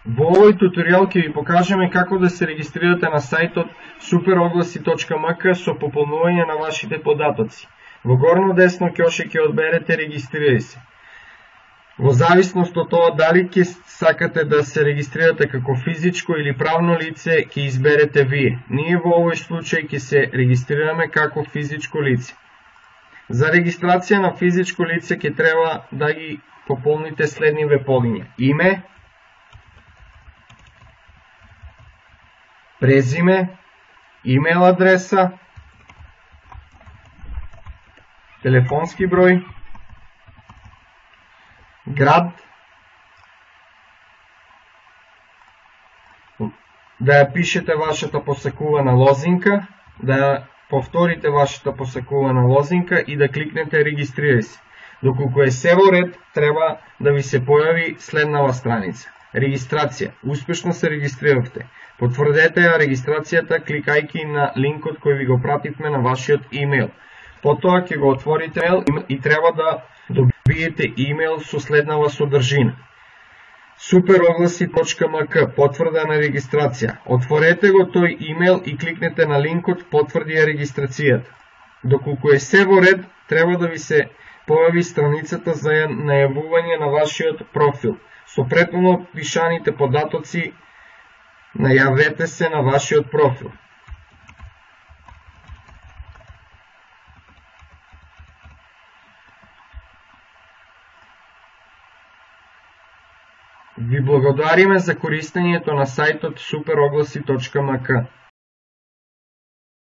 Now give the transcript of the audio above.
Во овој туторијал ќе ви покажеме како да се регистрирате на сајтот superoglasi.mk со пополнување на вашите податоци. Во горно десно ќоше ќе одберете регистрирај се. Во зависност од тоа дали ќе сакате да се регистрирате како физичко или правно лице, ќе изберете вие. Ние во овој случај ќе се регистрираме како физичко лице. За регистрација на физичко лице ќе треба да ги пополните следниве полиња: име, презиме, имейл адреса, телефонски број, град, да ја пишете вашата посакувана лозинка, да ја повторите вашата посакувана лозинка и да кликнете регистрирај се. Доколку е се во ред, треба да ви се појави следнава страница: регистрација. Успешно се регистриравте. Потврдете ја регистрацијата кликајќи на линкот кој ви го пративме на вашиот имейл. Потоа ќе го отворите имейл и треба да добиете имейл со следнава содржина: superoglasi.mk, потврда на регистрација. Отворете го тој имейл и кликнете на линкот потврди ја регистрацијата. Доколку е се во ред, треба да ви се појави страницата за најавување на вашиот профил. Со претhodно пишаните податоци најавете се на вашиот профил. Ви благодариме за користењето на сајтот superoglasi.mk.